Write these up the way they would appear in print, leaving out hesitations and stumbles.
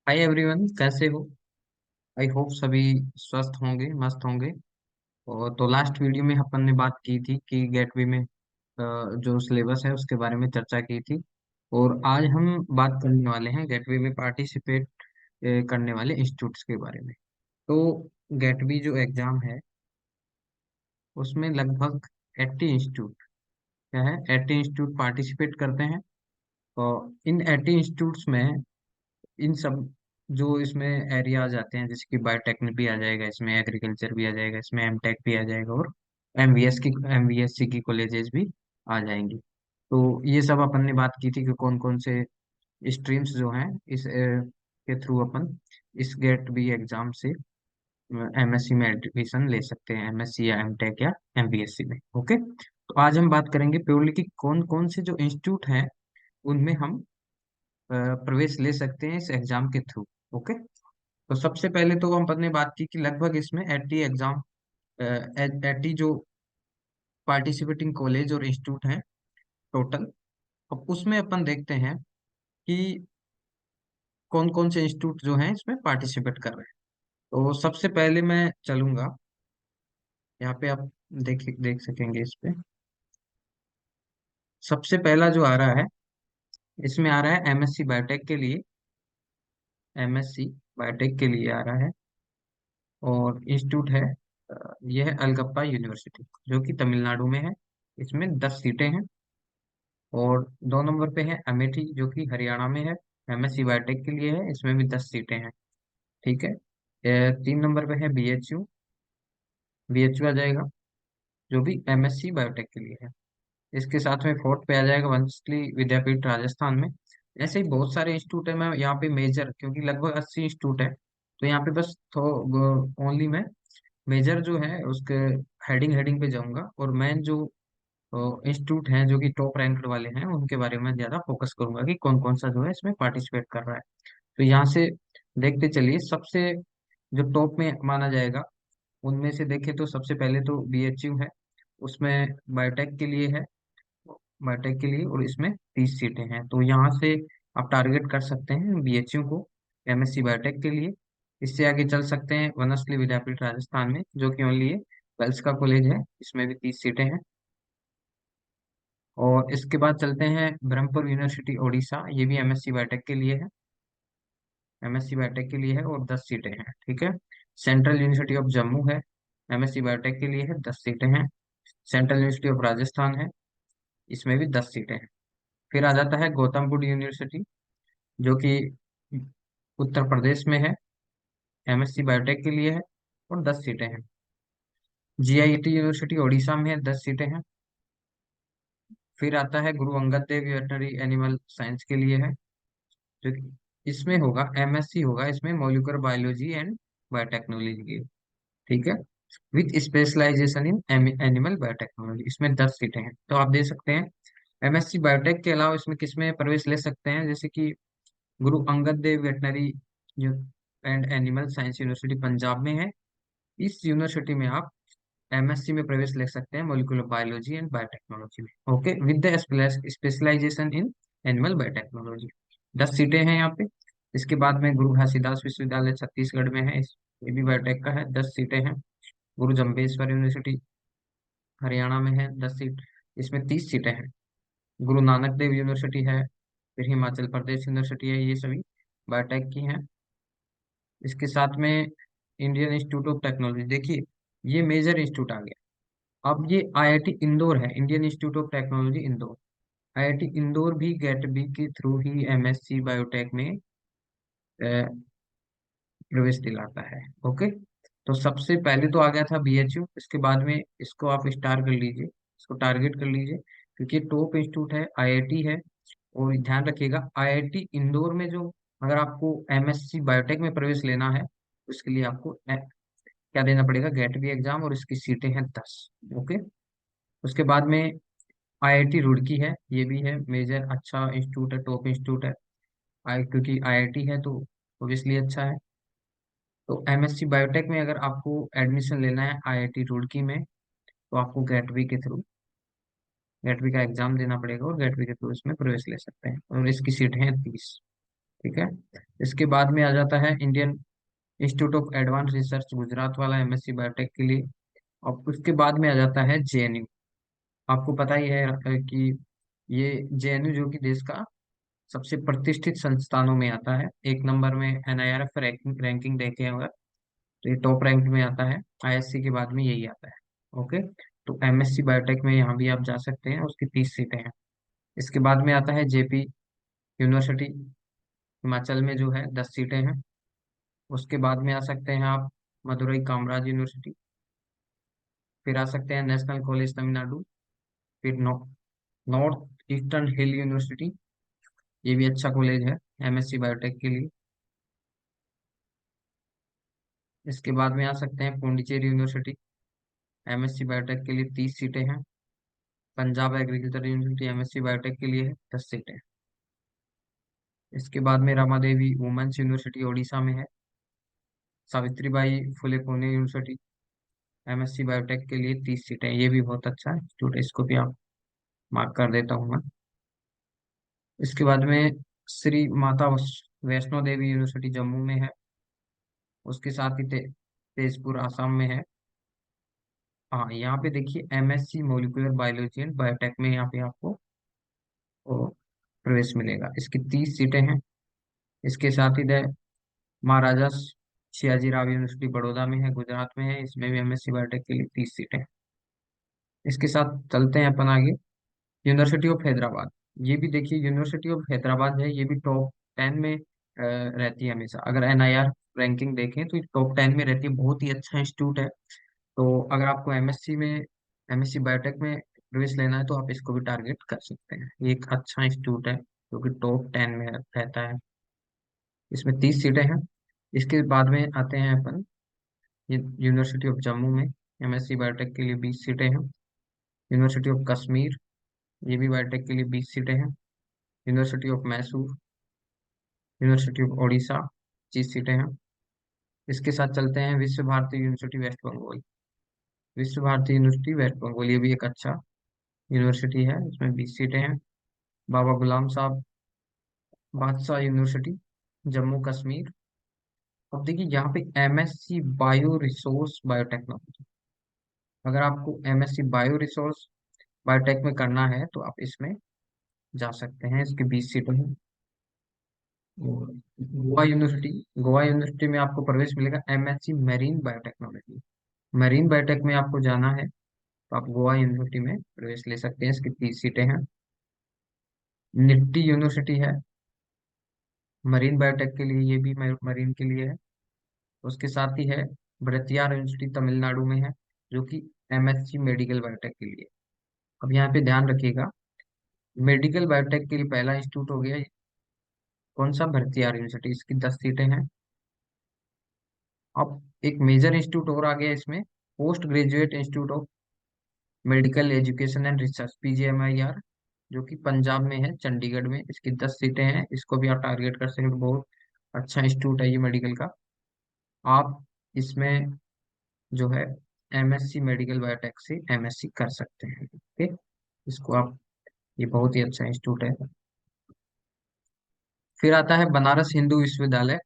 Hi everyone, कैसे हो? I hope सभी स्वस्थ होंगे, मस्त होंगे। और तो लास्ट वीडियो में अपन ने बात की थी कि गेटवे में जो सिलेबस है उसके बारे में चर्चा की थी। और आज हम बात करने वाले हैं गेटवे में पार्टिसिपेट करने वाले इंस्टीट्यूट्स के बारे में। तो गेटवे जो एग्जाम है उसमें लगभग 80 इंस्टीट्यूट, क्या है, 80 इंस्टीट्यूट पार्टिसिपेट करते हैं। और इन 80 इंस्टीट्यूट्स में इन सब जो इसमें एरियाज आते हैं, जैसे कि बायोटेक्निक भी आ जाएगा, इसमें एग्रीकल्चर भी आ जाएगा, इसमें एमटेक भी आ जाएगा, और एमवीएससी की कॉलेजेस भी आ जाएंगी। तो ये सब अपन ने बात की थी कि कौन कौन से स्ट्रीम्स जो हैं इस के थ्रू अपन इस गेट बी एग्जाम से एमएससी में एडमिशन ले सकते हैं, एमएससी या एमटेक या एमबीएससी में। ओके, तो आज हम बात करेंगे प्योरली कि कौन कौन से जो इंस्टीट्यूट हैं उनमें हम प्रवेश ले सकते हैं इस एग्जाम के थ्रू। ओके, तो सबसे पहले तो हम ने बात की कि लगभग इसमें 80 एग्जाम, 80 जो पार्टिसिपेटिंग कॉलेज और इंस्टीट्यूट हैं टोटल। अब उसमें अपन देखते हैं कि कौन कौन से इंस्टीट्यूट जो हैं इसमें पार्टिसिपेट कर रहे हैं। तो सबसे पहले मैं चलूंगा, यहाँ पे आप देख सकेंगे इस पे। सबसे पहला जो आ रहा है, इसमें आ रहा है एमएससी बायोटेक के लिए। एमएससी बायोटेक के लिए आ रहा है, और इंस्टीट्यूट है यह है अलगप्पा यूनिवर्सिटी, जो कि तमिलनाडु में है। इसमें 10 सीटें हैं। और 2 नंबर पे है अमेठी, जो कि हरियाणा में है। एमएससी बायोटेक के लिए है, इसमें भी 10 सीटें हैं। ठीक है। 3 नंबर पे है बीएचयू। बीएचयू आ जाएगा, जो भी एमएससी बायोटेक के लिए है। इसके साथ में फोर्थ पे आ जाएगा वंशली विद्यापीठ राजस्थान में। ऐसे ही बहुत सारे इंस्टीट्यूट है। मैं यहाँ पे मेजर, क्योंकि लगभग 80 इंस्टीट्यूट है, तो यहाँ पे बस थो ओनली मैं मेजर जो है उसके हेडिंग हेडिंग पे जाऊंगा, और मेन जो इंस्टीट्यूट हैं जो कि टॉप रैंक्ड वाले हैं उनके बारे में ज्यादा फोकस करूंगा कि कौन कौन सा जो है इसमें पार्टिसिपेट कर रहा है। तो यहाँ से देखते चलिए, सबसे जो टॉप में माना जाएगा उनमें से देखें तो सबसे पहले तो बीएचयू है। उसमें बायोटेक के लिए है, बायोटेक के लिए, और इसमें 30 सीटें हैं। तो यहाँ से आप टारगेट कर सकते हैं बीएचयू को एमएससी बायोटेक के लिए। इससे आगे चल सकते हैं वनस्थली विद्यापीठ राजस्थान में, जो कि ओनली है गर्ल्स का कॉलेज है, इसमें भी 30 सीटें हैं। और इसके बाद चलते हैं ब्रह्मपुर यूनिवर्सिटी ओडिशा, ये भी एमएससी बायोटेक के लिए है। एमएससी बायोटेक के लिए है और 10 सीटें हैं। ठीक है। सेंट्रल यूनिवर्सिटी ऑफ जम्मू है, एमएससी बायोटेक के लिए है, 10 सीटें हैं। सेंट्रल यूनिवर्सिटी ऑफ राजस्थान है, इसमें भी 10 सीटें हैं। फिर आ जाता है गौतम बुद्ध यूनिवर्सिटी, जो कि उत्तर प्रदेश में है, एमएससी बायोटेक के लिए है, और 10 सीटें हैं। जीआईटी यूनिवर्सिटी ओडिशा में है, 10 सीटें हैं। फिर आता है गुरु Angad Dev veterinary animal science के लिए है, जो कि इसमें होगा एमएससी होगा इसमें मॉलिक्यूलर बायोलॉजी एंड बायोटेक्नोलॉजी की। ठीक है। With specialisation in animal biotechnology, इसमें 10 सीटें हैं। तो आप दे सकते हैं एमएससी बायोटेक के अलावा इसमें किसमें प्रवेश ले सकते हैं, जैसे कि Guru Angad Dev veterinary and animal science university Punjab में है। इस यूनिवर्सिटी में आप एमएससी में प्रवेश ले सकते हैं मॉलिक्यूलर बायोलॉजी एंड बायोटेक्नोलॉजी में। Okay, with the specialisation in animal biotechnology, 10 सीटें हैं यहाँ पे। इसके बाद में गुरु घासीदास विश्वविद्यालय छत्तीसगढ़ में है, ये भी बायोटेक का है, 10 सीटें हैं। गुरु जम्बेश्वर यूनिवर्सिटी हरियाणा में है, 10 सीट, इसमें 30 सीटें हैं। गुरु नानक देव यूनिवर्सिटी है, फिर हिमाचल प्रदेश यूनिवर्सिटी है, ये सभी बायोटेक की हैं। इसके साथ में इंडियन इंस्टीट्यूट ऑफ टेक्नोलॉजी, देखिए ये मेजर इंस्टीट्यूट आ गया। अब ये आईआईटी इंदौर है, Indian institute of technology Indore. IIT Indore भी गेट बी के थ्रू ही एमएससी बायोटेक में प्रवेश दिलाता है। ओके, तो सबसे पहले तो आ गया था बीएचयू, इसके बाद में इसको आप स्टार कर लीजिए, इसको टारगेट कर लीजिए, क्योंकि टॉप इंस्टीट्यूट है, आईआईटी है। और ध्यान रखिएगा आईआईटी इंदौर में जो, अगर आपको एमएससी बायोटेक में प्रवेश लेना है, उसके लिए आपको क्या देना पड़ेगा, गेट बी एग्जाम, और इसकी सीटें हैं 10। ओके, उसके बाद में आईआईटी रुड़की है, ये भी है मेजर अच्छा इंस्टीट्यूट है, टॉप इंस्टीट्यूट है। क्योंकि आईआईटी है तो ऑब्वियसली अच्छा है। तो एमएससी बायोटेक में अगर आपको एडमिशन लेना है आईआईटी रुड़की में, तो आपको गेटवी के थ्रू, गेटवी का एग्जाम देना पड़ेगा, और गेटवी के थ्रू इसमें प्रवेश ले सकते हैं, और इसकी सीट है 30। ठीक है। इसके बाद में आ जाता है Indian institute of advance research Gujarat वाला एमएससी बायोटेक के लिए। और उसके बाद में आ जाता है जेएनयू। आपको पता ही है कि ये जेएनयू जो कि देश का सबसे प्रतिष्ठित संस्थानों में आता है, एक नंबर में एनआईआरएफ रैंकिंग देखे हुए, तो ये टॉप रैंक में आता है, आईएससी के बाद में यही आता है। ओके। तो एमएससी बायोटेक में यहाँ भी आप जा सकते हैं, उसकी 30 सीटें हैं। इसके बाद में आता है जेपी यूनिवर्सिटी, हिमाचल में जो है 10 सीटें हैं। उसके बाद में आ सकते हैं आप मदुरई कामराज यूनिवर्सिटी। फिर आ सकते हैं नेशनल कॉलेज तमिलनाडु। फिर नॉर्थ ईस्टर्न हिल यूनिवर्सिटी, ये भी अच्छा कॉलेज है एमएससी बायोटेक के लिए। इसके बाद में आ सकते हैं पौंडीचेरी यूनिवर्सिटी, एमएससी बायोटेक के लिए 30 सीटें हैं। Punjab agriculture university MSc biotech के लिए है, 10 सीटें। इसके बाद में रमा देवी वुमेन्स यूनिवर्सिटी उड़ीसा में है। Savitribai Phule Pune university MSc biotech के लिए 30 सीटें, ये भी बहुत अच्छा इंस्टीट्यूट है, इसको भी आप मार्क कर देता हूँ मैं। इसके बाद में श्री माता वैष्णो देवी यूनिवर्सिटी जम्मू में है। उसके साथ ही तेजपुर आसाम में है। हाँ, यहाँ पे देखिए MSc molecular biology and biotech में यहाँ पे आपको वो प्रवेश मिलेगा। इसकी 30 सीटें हैं। इसके साथ ही महाराजा सियाजी राव यूनिवर्सिटी बड़ौदा में है, गुजरात में है, इसमें भी एमएससी बायोटेक के लिए 30 सीटें हैं। इसके साथ चलते हैं अपन आगे, यूनिवर्सिटी ऑफ हैदराबाद। ये भी देखिए यूनिवर्सिटी ऑफ हैदराबाद है, ये भी टॉप 10 में रहती है हमेशा। अगर एनआईआर रैंकिंग देखें तो टॉप 10 में रहती है, बहुत ही अच्छा इंस्टीट्यूट है। तो अगर आपको एमएससी बायोटेक में प्रवेश लेना है तो आप इसको भी टारगेट कर सकते हैं, ये एक अच्छा इंस्टीट्यूट है जो कि टॉप 10 में रहता है। इसमें 30 सीटें हैं। इसके बाद में आते हैं अपन यूनिवर्सिटी ऑफ जम्मू में, एमएससी बायोटेक के लिए 20 सीटें हैं। यूनिवर्सिटी ऑफ कश्मीर, ये भी बायोटेक के लिए 20 सीटें हैं। University of Mysore, university of Orissa, 25 सीटें हैं। इसके साथ चलते हैं विश्व भारती यूनिवर्सिटी वेस्ट बंगाल। विश्व भारती यूनिवर्सिटी वेस्ट बंगाल, ये भी एक अच्छा यूनिवर्सिटी है, इसमें 20 सीटें हैं। बाबा गुलाम साहब बादशाह यूनिवर्सिटी जम्मू कश्मीर। अब देखिए यहाँ पे एमएससी बायो रिसोर्स बायोटेक्नोलॉजी, अगर आपको एमएससी बायो रिसोर्स बायोटेक में करना है तो आप इसमें जा सकते हैं, इसकी 20 सीटें हैं। और गोवा यूनिवर्सिटी में आपको प्रवेश मिलेगा MSc marine biotechnology. Marine biotech में आपको जाना है तो आप गोवा यूनिवर्सिटी में प्रवेश ले सकते हैं, इसकी 30 सीटें हैं। निफ्टी यूनिवर्सिटी है मरीन बायोटेक के लिए, ये भी मरीन के लिए है। उसके साथ ही है भरतियार यूनिवर्सिटी तमिलनाडु में है, जो कि एमएससी मेडिकल बायोटेक के लिए। अब यहाँ पे ध्यान रखिएगा, मेडिकल बायोटेक के लिए पहला इंस्टीट्यूट हो गया कौन सा, भरतियार यूनिवर्सिटी, इसकी 10 सीटें हैं। अब एक मेजर इंस्टीट्यूट और आ गया इसमें, post graduate institute of medical education and research PGMIR, जो कि पंजाब में है, चंडीगढ़ में, इसकी 10 सीटें हैं, इसको भी आप टारगेट कर सकते हो, बहुत अच्छा इंस्टीट्यूट है ये मेडिकल का। आप इसमें जो है एमएससी मेडिकल बायोटेक से एमएससी कर सकते हैं। ओके, इसको आप, ये बहुत ही अच्छा इंस्टीट्यूट है। फिर आता है बनारस हिंदू विश्वविद्यालय,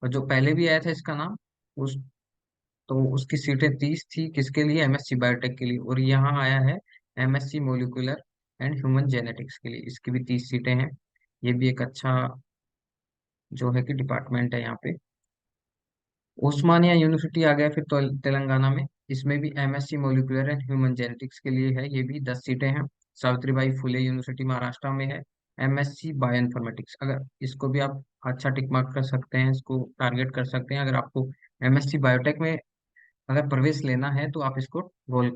और जो पहले भी आया था इसका नाम, उस तो उसकी सीटें 30 थी, किसके लिए, एमएससी बायोटेक के लिए। और यहाँ आया है MSc molecular and human genetics के लिए, इसकी भी 30 सीटें हैं। ये भी एक अच्छा जो है कि डिपार्टमेंट है यहाँ पे। उस्मानिया यूनिवर्सिटी आ गया फिर तो तेलंगाना में, इसमें भी MSc molecular and human genetics के लिए है, ये भी 10 सीटें हैं। सावित्रीबाई फुले यूनिवर्सिटी महाराष्ट्र में है, एमएससी बायोइन्फॉर्मेटिक्स, अगर इसको भी आप अच्छा टिक मार्क कर सकते हैं, इसको टारगेट कर सकते हैं। अगर आपको एमएससी बायोटेक में अगर प्रवेश लेना है तो आप इसको गोल,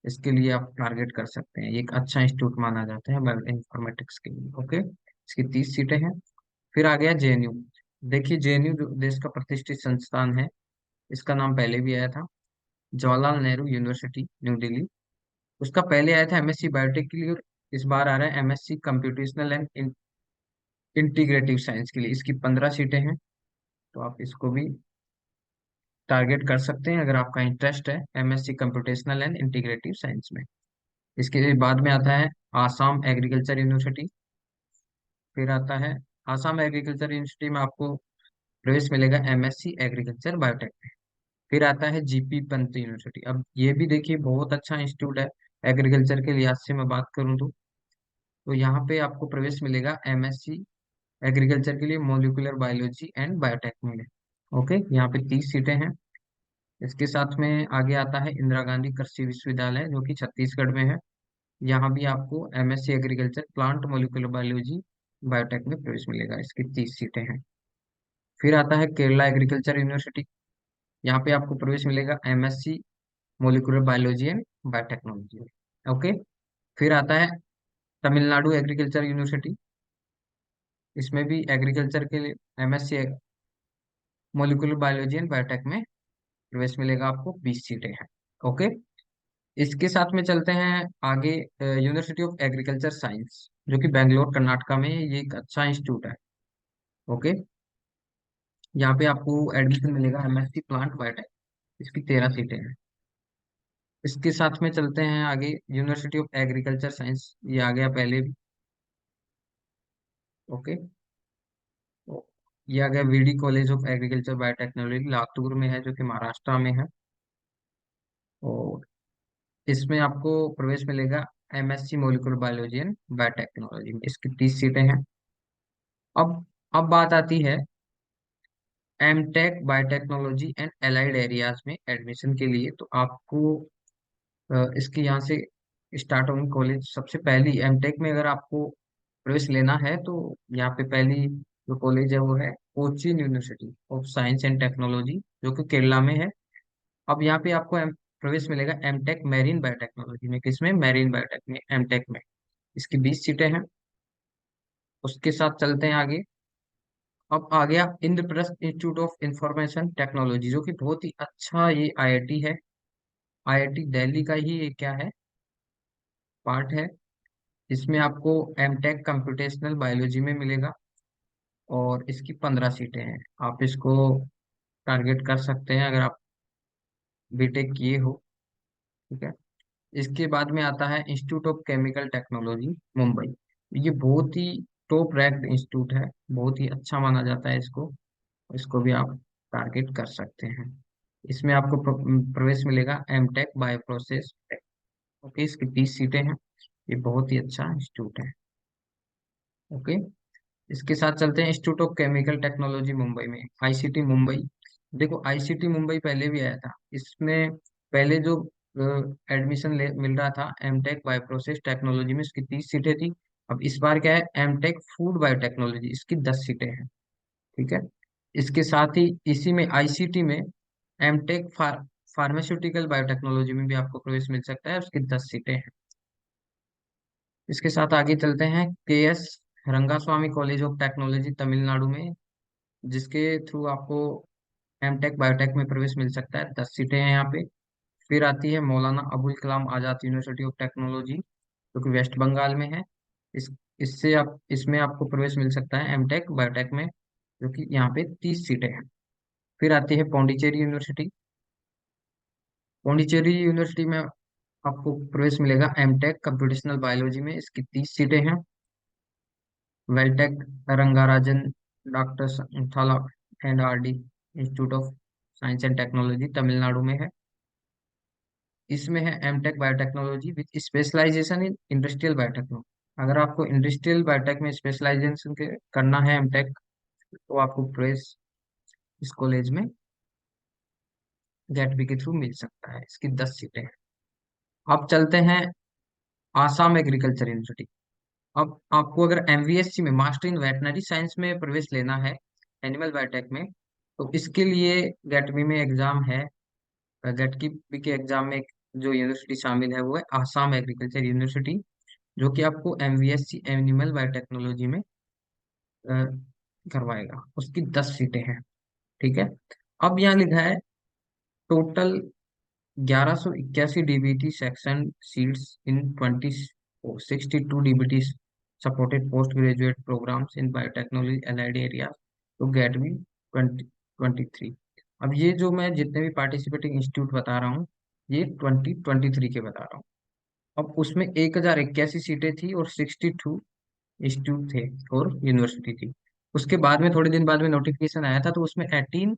इसके लिए आप टारगेट कर सकते हैं, ये एक अच्छा इंस्टीट्यूट माना जाता है बायो इन्फॉर्मेटिक्स के लिए। ओके, इसकी 30 सीटें हैं। फिर आ गया जेएनयू। देखिए जेएनयू जो देश का प्रतिष्ठित संस्थान है, इसका नाम पहले भी आया था, जवाहरलाल नेहरू यूनिवर्सिटी न्यू दिल्ली। उसका पहले आया था एमएससी बायोटेक के लिए, और इस बार आ रहा है MSc computational and integrative science के लिए, इसकी 15 सीटें हैं। तो आप इसको भी टारगेट कर सकते हैं अगर आपका इंटरेस्ट है MSc computational and integrative science में। इसके बाद में आता है आसाम एग्रीकल्चर यूनिवर्सिटी। फिर आता है आसाम एग्रीकल्चर यूनिवर्सिटी में आपको प्रवेश मिलेगा एमएससी एग्रीकल्चर बायोटेक में। फिर आता है जीपी पंत यूनिवर्सिटी। अब ये भी देखिए बहुत अच्छा इंस्टीट्यूट है एग्रीकल्चर के लिहाज से मैं बात करूँ तो यहाँ पे आपको प्रवेश मिलेगा एमएससी एग्रीकल्चर के लिए मोलिकुलर बायोलॉजी एंड बायोटेक में। ओके, यहाँ पे 30 सीटें हैं। इसके साथ में आगे आता है इंदिरा गांधी कृषि विश्वविद्यालय जो कि छत्तीसगढ़ में है। यहाँ भी आपको MSc agriculture plant molecular biology biotech में प्रवेश मिलेगा। इसकी 30 सीटें हैं। फिर आता है केरला एग्रीकल्चर यूनिवर्सिटी। यहाँ पे आपको प्रवेश मिलेगा MSc molecular biology and biotechnology में। ओके। फिर आता है तमिलनाडु एग्रीकल्चर यूनिवर्सिटी। इसमें भी एग्रीकल्चर के लिए MSc molecular biology and biotech में प्रवेश मिलेगा आपको। 20 सीटें हैं। ओके। इसके साथ में चलते हैं आगे यूनिवर्सिटी ऑफ एग्रीकल्चर साइंस जो कि बेंगलोर कर्नाटका में है। ये एक अच्छा इंस्टीट्यूट है। ओके। यहाँ पे आपको एडमिशन मिलेगा एमएससी प्लांट बायोटेक। इसकी 13 सीटें हैं। इसके साथ में चलते हैं आगे यूनिवर्सिटी ऑफ एग्रीकल्चर साइंस। ये आ गया पहले भी। ओके। तो ये आ गया VD college of agriculture biotechnology Latur में है जो कि महाराष्ट्र में है। और इसमें आपको प्रवेश मिलेगा MSc molecular biology and biotechnology में। इसकी 30 सीटें हैं। अब अब बात आती है MTech biotechnology and allied areas में एडमिशन के लिए। तो आपको इसके यहाँ से स्टार्ट होंगे कॉलेज। सबसे पहली एमटेक में अगर आपको प्रवेश लेना है तो यहाँ पे पहली जो कॉलेज है वो है Cochin university of science and technology जो कि केरला में है। अब यहाँ पे आपको प्रवेश मिलेगा एमटेक मैरीन बायोटेक्नोलॉजी में। किसमें? मैरीन बायोटेक में, एमटेक में। इसकी 20 सीटें हैं। उसके साथ चलते हैं आगे। अब आ गया Indraprastha institute of information technology जो कि बहुत ही अच्छा ये आईआईटी है। आईआईटी दिल्ली का ही ये क्या है, पार्ट है। इसमें आपको एमटेक कंप्यूटेशनल बायोलॉजी में मिलेगा और इसकी 15 सीटें हैं। आप इसको टारगेट कर सकते हैं अगर आप बीटेक किए हो। ठीक है। इसके बाद में आता है institute of chemical technology Mumbai. ये बहुत ही टॉप रैंक्ड इंस्टीट्यूट है, बहुत ही अच्छा माना जाता है इसको। इसको भी आप टारगेट कर सकते हैं। इसमें आपको प्रवेश मिलेगा एमटेक बायोप्रोसेस। ओके, इसकी 30 सीटें हैं। ये बहुत ही अच्छा इंस्टीट्यूट है। ओके। इसके साथ चलते हैं institute of chemical technology Mumbai में, आईसीटी मुंबई। देखो आईसीटी मुंबई पहले भी आया था। इसमें पहले जो एडमिशन मिल रहा था एमटेक बायोप्रोसेस टेक्नोलॉजी में, इसकी 30 सीटें थी। अब इस बार क्या है, एमटेक फूड बायोटेक्नोलॉजी, इसकी 10 सीटें हैं। ठीक है। इसके साथ ही इसी में आईसीटी में एमटेक फार्मास्यूटिकल बायोटेक्नोलॉजी में भी आपको प्रवेश मिल सकता है। उसकी 10 सीटें हैं। इसके साथ आगे चलते हैं KS Rangaswamy college of technology Tamil Nadu में, जिसके थ्रू आपको एमटेक बायोटेक में प्रवेश मिल सकता है। 10 सीटें हैं यहाँ पे। फिर आती है Maulana Abul Kalam Azad university of technology जो कि वेस्ट बंगाल में है। इस इससे आप इसमें आपको प्रवेश मिल सकता है एमटेक बायोटेक में, जो कि यहाँ पे 30 सीटें हैं। फिर आती है पौंडीचेरी यूनिवर्सिटी। पौंडीचेरी यूनिवर्सिटी में आपको प्रवेश मिलेगा एमटेक कंप्यूटेशनल बायोलॉजी में। इसकी 30 सीटें हैं। Veltech Rangarajan doctor Santhala and RD institute of science and technology Tamil Nadu में है। इसमें है MTech biotechnology with specialisation in industrial biotechnology. अगर आपको इंडस्ट्रियल बायोटेक में स्पेशलाइजेशन करना है एमटेक, तो आपको प्रवेश इस कॉलेज में गेट बी के थ्रू मिल सकता है। इसकी 10 सीटें हैं। अब चलते हैं आसाम एग्रीकल्चर यूनिवर्सिटी। अब आपको अगर एमवीएससी में मास्टर इन वेटनरी साइंस में प्रवेश लेना है एनिमल बायोटेक में, तो इसके लिए गेटबी में एग्जाम है। गेटबी के एग्जाम में जो यूनिवर्सिटी शामिल है वो है आसाम एग्रीकल्चर यूनिवर्सिटी जो कि आपको एमवीएससी एनिमल बायोटेक्नोलॉजी में अ, करवाएगा। उसकी 10 सीटें हैं। ठीक है। अब यहाँ लिखा है total 1181 DBT section seats in 62 DBT supported post graduate programs in biotechnology allied area तो गेट भी 2023। अब ये जो मैं जितने भी पार्टिसिपेटिंग इंस्टीट्यूट बता रहा हूँ ये 2023 के बता रहा हूँ। अब उसमें 1081 सीटें थी और 62 इंस्टीट्यूट थे और यूनिवर्सिटी थी। उसके बाद में थोड़े दिन बाद में नोटिफिकेशन आया था, तो उसमें 18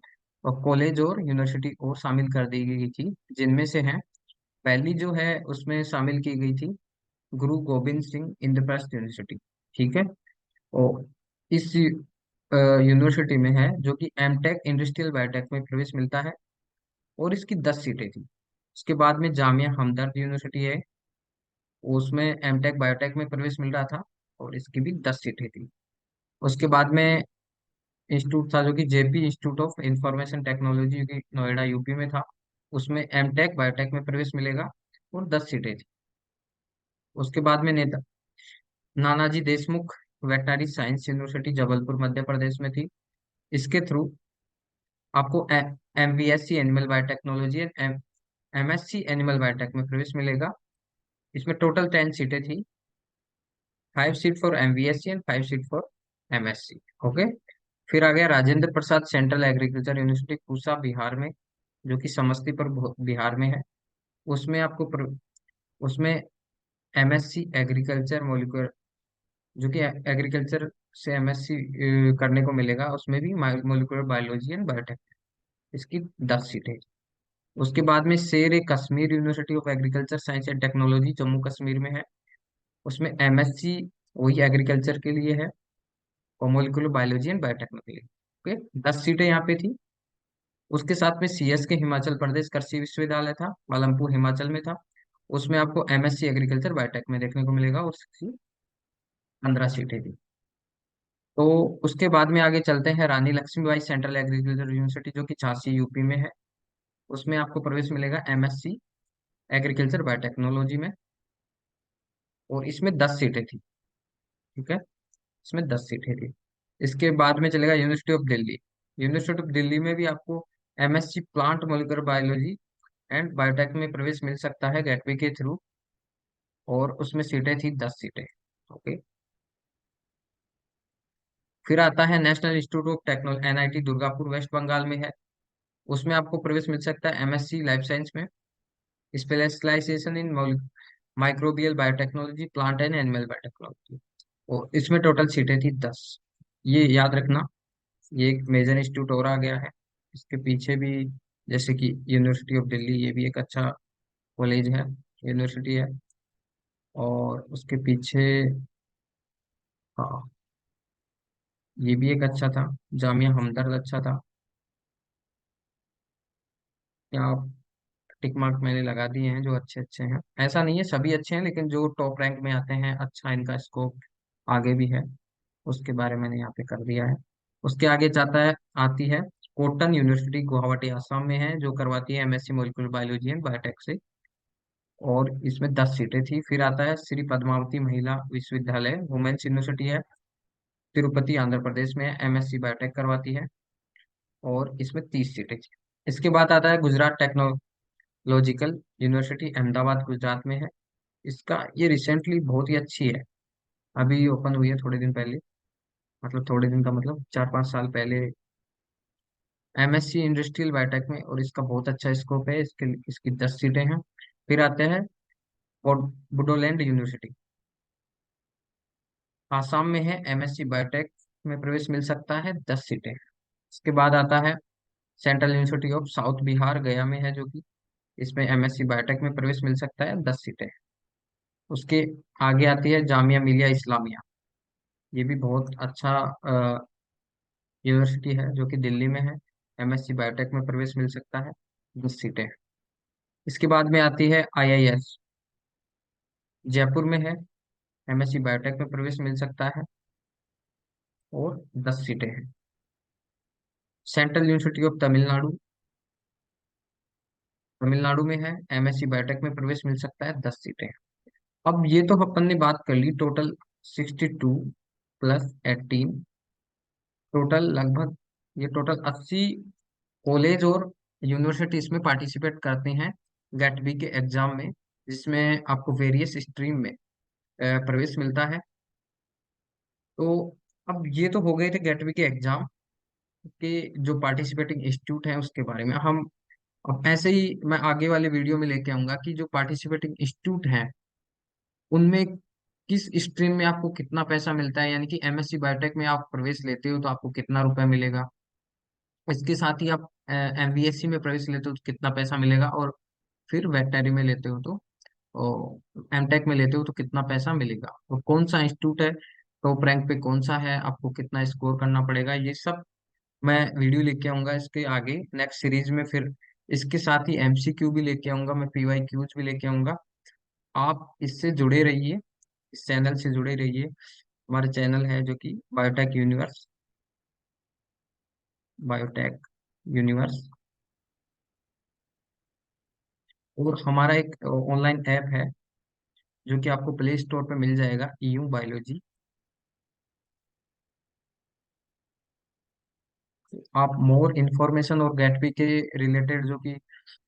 कॉलेज और यूनिवर्सिटी और शामिल कर दी गई थी, जिनमें से है पहली जो है उसमें शामिल की गई थी गुरु गोविंद सिंह इंद्रप्रस्थ यूनिवर्सिटी। ठीक है। और इस यूनिवर्सिटी में है जो कि एमटेक इंडस्ट्रियल बायोटेक में प्रवेश मिलता है, और इसकी 10 सीटें थी। उसके बाद में जामिया हमदर्द यूनिवर्सिटी है, उसमें एमटेक बायोटेक में प्रवेश मिल रहा था, और इसकी भी 10 सीटें थी। उसके बाद में इंस्टीट्यूट था जो कि JP institute of information technology, जो कि नोएडा यूपी में था, उसमें एमटेक बायोटेक में प्रवेश मिलेगा, और 10 सीटें थी। उसके बाद में नेता Nanaji Deshmukh veterinary science university Jabalpur Madhya Pradesh में थी। इसके थ्रू आपको MVSc animal biotechnology and MSc animal biotech में प्रवेश मिलेगा। इसमें टोटल 10 सीटें थी, 5 seat for MVSc and 5 seat for MSc. Okay. फिर आ गया Rajendra Prasad central agriculture university Pusa Bihar में, जो कि समस्तीपुर बिहार में है। उसमें उसमें एमएससी एग्रीकल्चर मोलिकुलर, जो कि एग्रीकल्चर से एमएससी करने को मिलेगा, उसमें भी मोलिकुलर बायोलॉजी एंड बायोटेक। इसकी 10 सीटें। उसके बाद में Sher e Kashmir university of agriculture science and technology Jammu Kashmir में है। उसमें एमएससी वही एग्रीकल्चर के लिए है, और molecular biology and biotechnology. Okay, 10 सीटें यहाँ पे थी। उसके साथ में सीएस के हिमाचल प्रदेश कृषि विश्वविद्यालय था, पालमपुर हिमाचल में था। उसमें आपको एमएससी एग्रीकल्चर बायोटेक में देखने को मिलेगा, उसकी 15 सीटें थी। तो उसके बाद में आगे चलते हैं रानी लक्ष्मीबाई सेंट्रल एग्रीकल्चर यूनिवर्सिटी, जो कि झांसी यूपी में है। उसमें आपको प्रवेश मिलेगा एमएससी एग्रीकल्चर बायोटेक्नोलॉजी में, और इसमें 10 सीटें थी। ठीक है, इसमें 10 सीटें थी। इसके बाद में चलेगा university of Delhi. University of Delhi में भी आपको MSc plant molecular biology and biotech में प्रवेश मिल सकता है गेटवे के थ्रू, और उसमें सीटें थी 10 सीटें। ओके। फिर आता है National Institute of Technology NIT Durgapur West Bengal में है। उसमें आपको प्रवेश मिल सकता है एमएससी लाइफ साइंस में, specialisation in microbial biotechnology plant and animal biotechnology. और इसमें टोटल सीटें थी 10। ये याद रखना, ये एक मेजर इंस्टीट्यूट और आ गया है। इसके पीछे भी जैसे कि यूनिवर्सिटी ऑफ दिल्ली, ये भी एक अच्छा कॉलेज है, यूनिवर्सिटी है। और उसके पीछे हाँ, ये भी एक अच्छा था, जामिया हमदर्द अच्छा था। यहाँ टिक मार्क मैंने लगा दिए हैं जो अच्छे अच्छे हैं। ऐसा नहीं है सभी अच्छे हैं, लेकिन जो टॉप रैंक में आते हैं, अच्छा इनका स्कोप आगे भी है, उसके बारे में मैंने यहाँ पे कर दिया है। उसके आगे जाता है, आती है कॉटन यूनिवर्सिटी गुवाहाटी आसाम में है, जो करवाती है MSc molecular biology and biotech से, और इसमें 10 सीटें थी। फिर आता है श्री पद्मावती महिला विश्वविद्यालय वुमेन्स यूनिवर्सिटी है, तिरुपति आंध्र प्रदेश में है, एमएससी बायोटेक करवाती है, और इसमें 30 सीटें थी। इसके बाद आता है गुजरात टेक्नोलॉजिकल यूनिवर्सिटी अहमदाबाद गुजरात में है। इसका ये रिसेंटली बहुत ही अच्छी है, अभी ओपन हुई है थोड़े दिन पहले, मतलब थोड़े दिन का मतलब 4-5 साल पहले, एमएससी इंडस्ट्रियल बायोटेक में, और इसका बहुत अच्छा स्कोप है। इसकी 10 सीटें हैं। फिर आते हैं बोडोलैंड यूनिवर्सिटी, आसाम में है, एमएससी बायोटेक में प्रवेश मिल सकता है, 10 सीटें। इसके बाद आता है central university of south Bihar गया में है, जो कि इसमें एमएससी बायोटेक में प्रवेश मिल सकता है, 10 सीटें। उसके आगे आती है जामिया मिलिया इस्लामिया, ये भी बहुत अच्छा यूनिवर्सिटी है, जो कि दिल्ली में है, एमएससी बायोटेक में प्रवेश मिल सकता है, 10 सीटें। इसके बाद में आती है आईआईएस जयपुर में है, एमएससी बायोटेक में प्रवेश मिल सकता है, और 10 सीटें हैं। Central university of Tamil Nadu Tamil Nadu में है, एमएससी बायोटेक में प्रवेश मिल सकता है, 10 सीटें। अब ये तो अपन ने बात कर ली टोटल 62 प्लस 18, टोटल लगभग ये टोटल 80 कॉलेज और यूनिवर्सिटी इसमें पार्टिसिपेट करते हैं गेट बी के एग्जाम में, जिसमें आपको वेरियस स्ट्रीम में प्रवेश मिलता है। तो अब ये तो हो गए थे गेट बी के एग्जाम के जो पार्टिसिपेटिंग इंस्टीट्यूट हैं उसके बारे में। हम अब ऐसे ही मैं आगे वाले वीडियो में लेके आऊंगा कि जो पार्टिसिपेटिंग इंस्टीट्यूट हैं उनमें किस स्ट्रीम में आपको कितना पैसा मिलता है, यानी कि एमएससी बायोटेक में आप प्रवेश लेते हो तो आपको कितना रुपया मिलेगा। इसके साथ ही आप एमबीएससी में प्रवेश लेते हो तो कितना पैसा मिलेगा, और फिर वेटनरी में लेते हो तो, और एमटेक में लेते हो तो कितना पैसा मिलेगा, और कौन सा इंस्टीट्यूट है टॉप रैंक पे, कौन सा है, आपको कितना स्कोर करना पड़ेगा, ये सब मैं वीडियो लेके आऊंगा इसके आगे नेक्स्ट सीरीज में। फिर इसके साथ ही एमसीक्यू भी लेके आऊंगा, मैं पीवाई क्यूज भी लेके आऊंगा। आप इससे जुड़े रहिए, इस चैनल से जुड़े रहिए। हमारा चैनल है जो कि बायोटेक यूनिवर्स, बायोटेक यूनिवर्स। और हमारा एक ऑनलाइन ऐप है जो कि आपको प्ले स्टोर पे मिल जाएगा, ईयू बायोलॉजी। आप मोर इन्फॉर्मेशन और गेटवे के रिलेटेड जो कि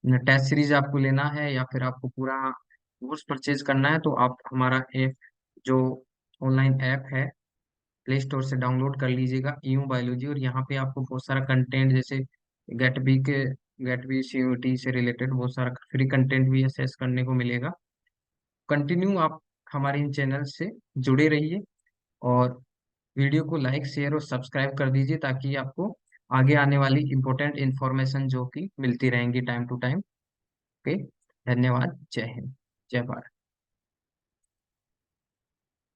टेस्ट सीरीज आपको लेना है, या फिर आपको पूरा कोर्स परचेज करना है, तो आप हमारा ऐप जो ऑनलाइन ऐप है प्ले स्टोर से डाउनलोड कर लीजिएगा, ईयू बायोलॉजी। और यहाँ पे आपको बहुत सारा कंटेंट, जैसे गेटबी के, गेटबी सीयूटी से रिलेटेड बहुत सारा फ्री कंटेंट भी एक्सेस करने को मिलेगा। कंटिन्यू आप हमारे इन चैनल से जुड़े रहिए, और वीडियो को लाइक शेयर और सब्सक्राइब कर दीजिए, ताकि आपको आगे आने वाली इंपॉर्टेंट इंफॉर्मेशन जो कि मिलती रहेंगी टाइम टू टाइम। ओके, धन्यवाद, जय हिंद, जय भारत।